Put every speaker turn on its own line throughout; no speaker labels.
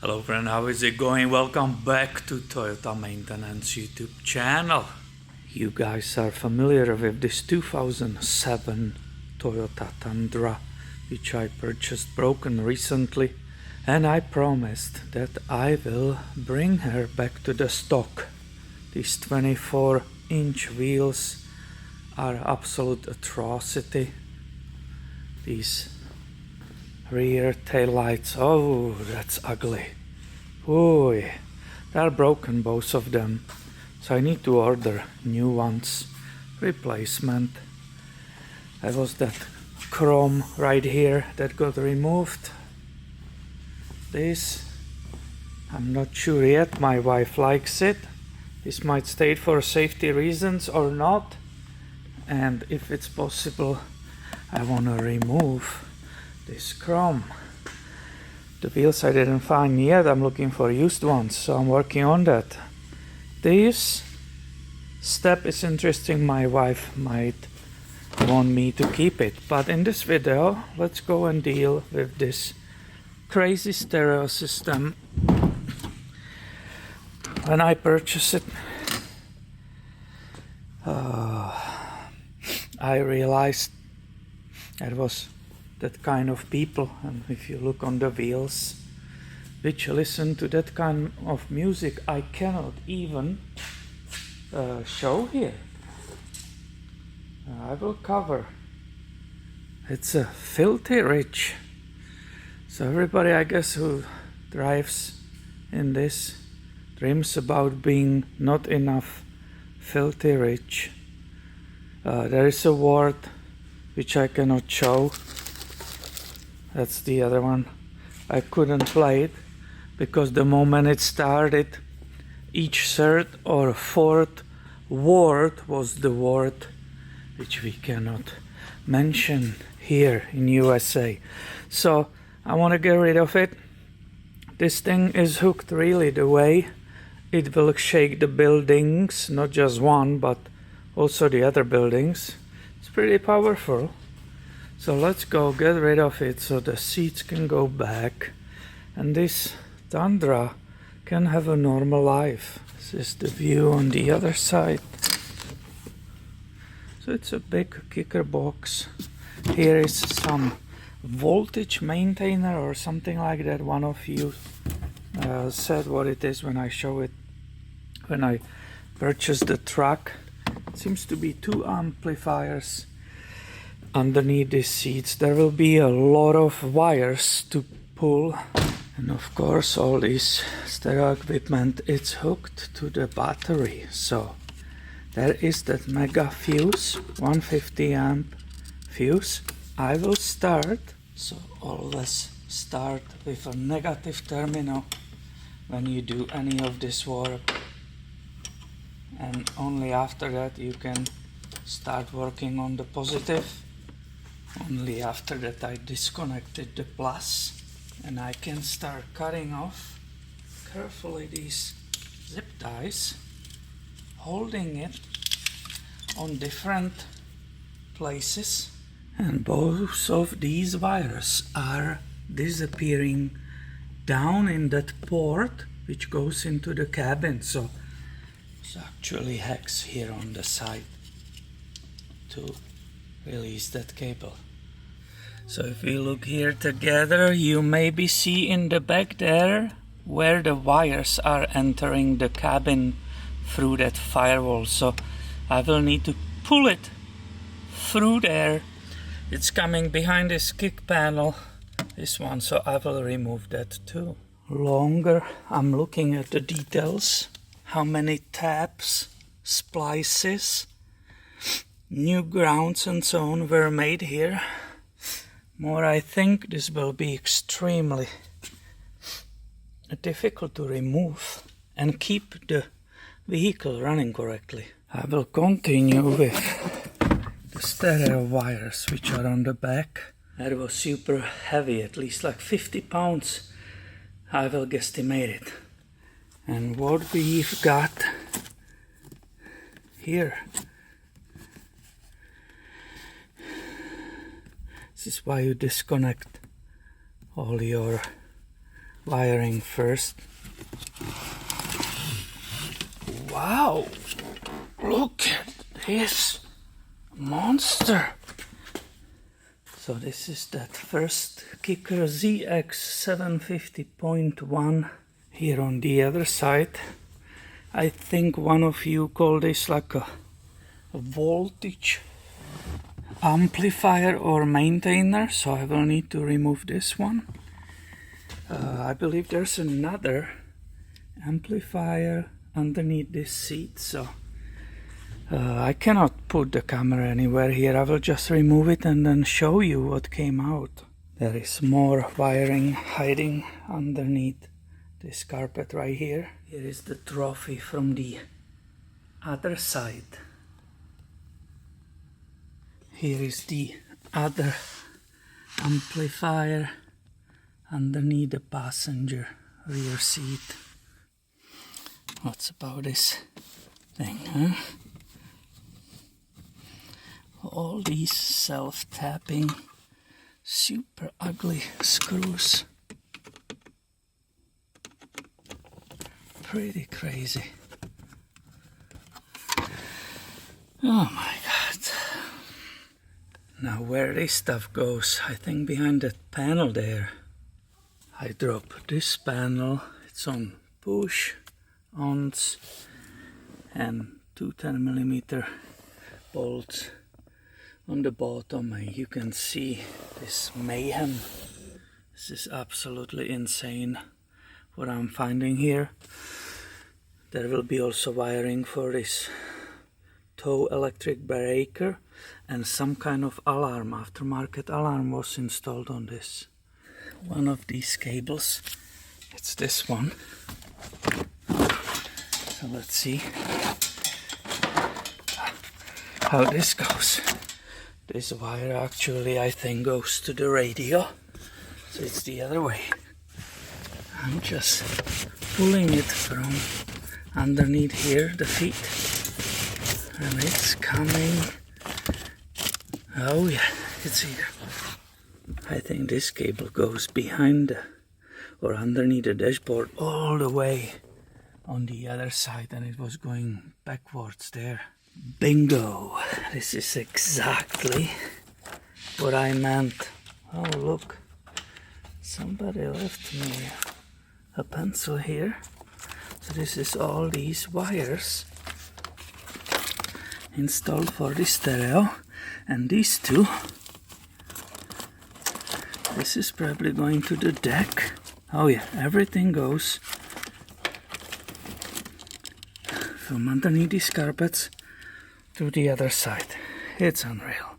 Hello friend, how is it going? Welcome back to Toyota Maintenance YouTube channel. You guys are familiar with this 2007 Toyota Tundra, which I purchased broken recently, and I promised that I will bring her back to the stock. These 24-inch wheels are absolute atrocity. These rear tail lights, oh, that's ugly. Oh, they're broken, both of them. So I need to order new ones, replacement. There was that chrome right here that got removed. This, I'm not sure yet, my wife likes it. This might stay for safety reasons or not. And if it's possible, I want to remove this chrome. The wheels I didn't find yet. I'm looking for used ones, so I'm working on that. This step is interesting. My wife might want me to keep it, but in this video let's go and deal with this crazy stereo system. When I purchased it, I realized it was that kind of people, and if you look on the wheels, which listen to that kind of music, I cannot even show here. I will cover. It's a filthy rich. So everybody, I guess, who drives in this dreams about being not enough filthy rich. There is a word which I cannot show. That's the other one. I couldn't play it because the moment it started, each third or fourth word was the word which we cannot mention here in USA. So I want to get rid of it. This thing is hooked really the way it will shake the buildings, not just one but also the other buildings. It's pretty powerful. So let's go get rid of it so the seats can go back and this Tundra can have a normal life. This is the view on the other side. So it's a big kicker box. Here is some voltage maintainer or something like that. One of you said what it is when I show it. When I purchased the truck, it seems to be two amplifiers. Underneath these seats there will be a lot of wires to pull, and of course all this stereo equipment is hooked to the battery. So there is that mega fuse, 150 amp fuse. I will start, so always start with a negative terminal when you do any of this work, and only after that you can start working on the positive. Only after that I disconnected the plus and I can start cutting off carefully these zip ties, holding it on different places, and both of these wires are disappearing down in that port which goes into the cabin. So it's actually hex here on the side to release that cable. So if we look here together, you maybe see in the back there where the wires are entering the cabin through that firewall. So I will need to pull it through there. It's coming behind this kick panel, this one, so I will remove that too. Longer, I'm looking at the details, how many tabs, splices, new grounds and so on were made here. More, I think this will be extremely difficult to remove and keep the vehicle running correctly. I will continue with the stereo wires which are on the back. That was super heavy, at least like 50 pounds I will guesstimate it. And what we've got here, this is why you disconnect all your wiring first. Wow! Look at this monster! So this is that first kicker ZX750.1 here on the other side. I think one of you call this like a voltage amplifier or maintainer, so I will need to remove this one. I believe there's another amplifier underneath this seat, so I cannot put the camera anywhere here. I will just remove it and then show you what came out. There is more wiring hiding underneath this carpet right here. Here is the trophy from the other side. Here is the other amplifier underneath the passenger rear seat. What's about this thing, huh? All these self-tapping, super ugly screws. Pretty crazy. Oh my god. Now where this stuff goes, I think behind that panel there. I drop this panel, it's on push, ons, and two 10mm bolts on the bottom, and you can see this mayhem. This is absolutely insane what I'm finding here. There will be also wiring for this tow electric breaker, and some kind of alarm, aftermarket alarm was installed on this. One of these cables, it's this one. So let's see how this goes. This wire actually, I think, goes to the radio, so it's the other way. I'm just pulling it from underneath here, the feet, and it's coming. Oh yeah, it's here. I think this cable goes behind or underneath the dashboard all the way on the other side, and it was going backwards there. Bingo! This is exactly what I meant. Oh look, somebody left me a pencil here. So this is all these wires installed for the stereo, and these two, this is probably going to the deck. Oh yeah, everything goes from underneath these carpets to the other side. It's unreal.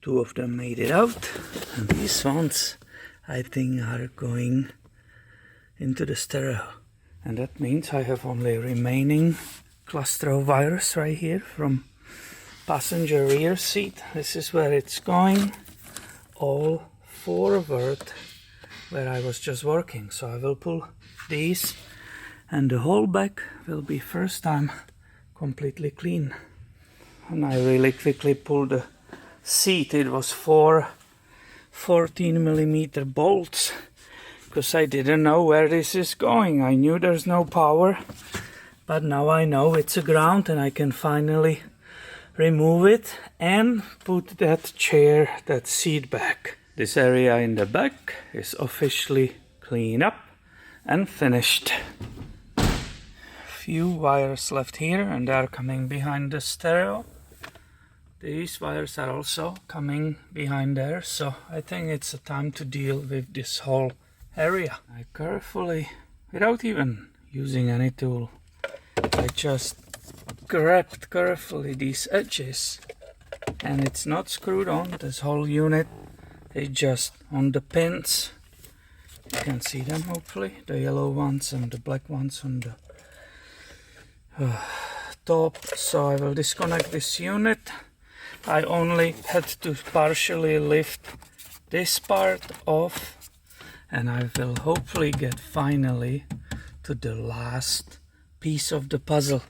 Two of them made it out, and these ones I think are going into the stereo. And that means I have only remaining cluster of wires right here from passenger rear seat. This is where it's going, all forward where I was just working. So I will pull these, and the whole back will be first time completely clean. And I really quickly pulled the seat. It was 4 14mm bolts, because I didn't know where this is going. I knew there's no power, but now I know it's a ground, and I can finally remove it and put that chair, that seat back. This area in the back is officially cleaned up and finished. Few wires left here, and they are coming behind the stereo. These wires are also coming behind there, so I think it's a time to deal with this whole area. I carefully, without even using any tool, I just grabbed carefully these edges, and it's not screwed on. This whole unit is just on the pins. You can see them hopefully, the yellow ones and the black ones on the top. So I will disconnect this unit. I only had to partially lift this part off, and I will hopefully get finally to the last piece of the puzzle.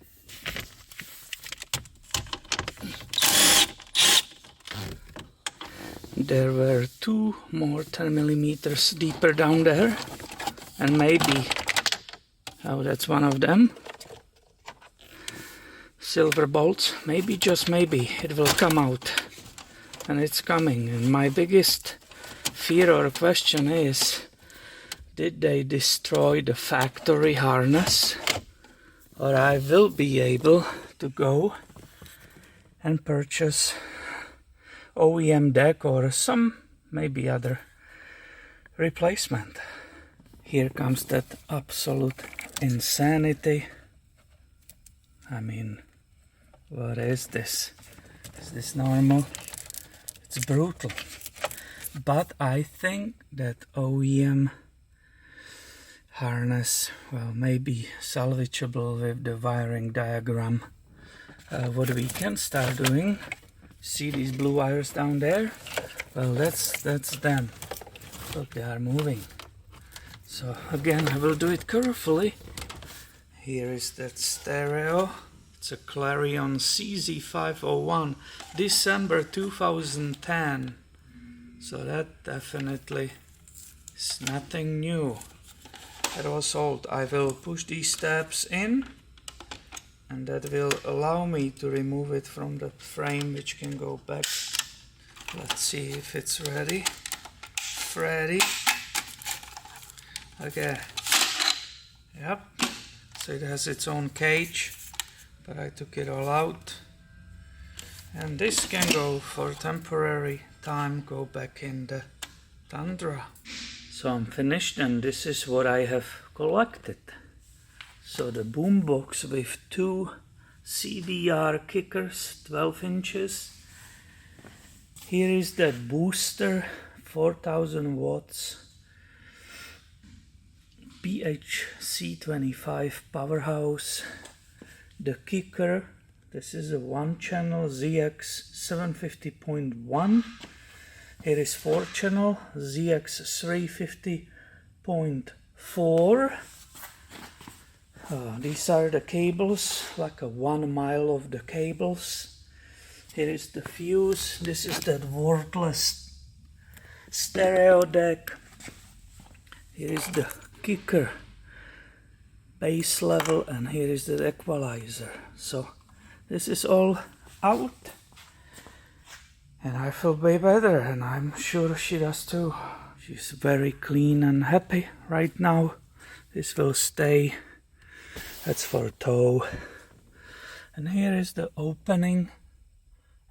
There were 2 more 10mm deeper down there, and maybe, oh, that's one of them, silver bolts. Maybe, just maybe, it will come out, and it's coming. And my biggest fear or question is, did they destroy the factory harness, or I will be able to go and purchase OEM deck or some maybe other replacement. Here comes that absolute insanity. I mean, what is this? Is this normal? It's brutal. But I think that OEM harness, well, maybe salvageable with the wiring diagram. What we can start doing, see these blue wires down there? Well, that's them. Look, they are moving. So again, I will do it carefully. Here is that stereo. It's a Clarion CZ501, December 2010. So that definitely is nothing new. It was old. I will push these tabs in, and that will allow me to remove it from the frame, which can go back. Let's see if it's ready. Ready. Okay. Yep. So it has its own cage, but I took it all out. And this can go for temporary time, go back in the Tundra. So I'm finished, and this is what I have collected. So the boombox with two CBR kickers, 12 inches. Here is that booster, 4000 watts, PHC25 powerhouse. The kicker, this is a one channel ZX 750.1. Here is 4 channel ZX 350.4. These are the cables, like a 1 mile of the cables. Here is the fuse. This is that worthless stereo deck. Here is the kicker base level, and here is the equalizer. So this is all out, and I feel way better, and I'm sure she does too. She's very clean and happy right now. This will stay. That's for tow. And here is the opening,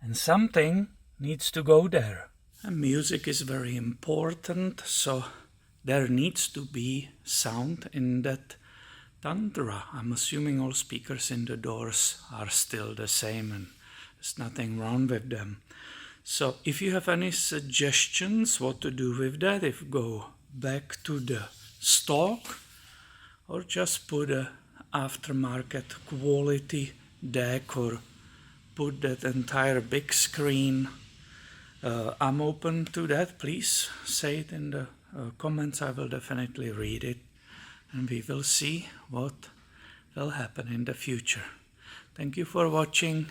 and something needs to go there. And music is very important, so there needs to be sound in that Tundra. I'm assuming all speakers in the doors are still the same, and there's nothing wrong with them. So if you have any suggestions what to do with that, if go back to the stock or just put a aftermarket quality deck, or put that entire big screen, I'm open to that. Please say it in the comments. I will definitely read it, and we will see what will happen in the future. Thank you for watching.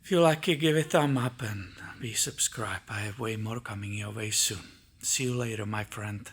If you like it, give it a thumb up and be subscribed. I have way more coming your way soon. See you later, my friend.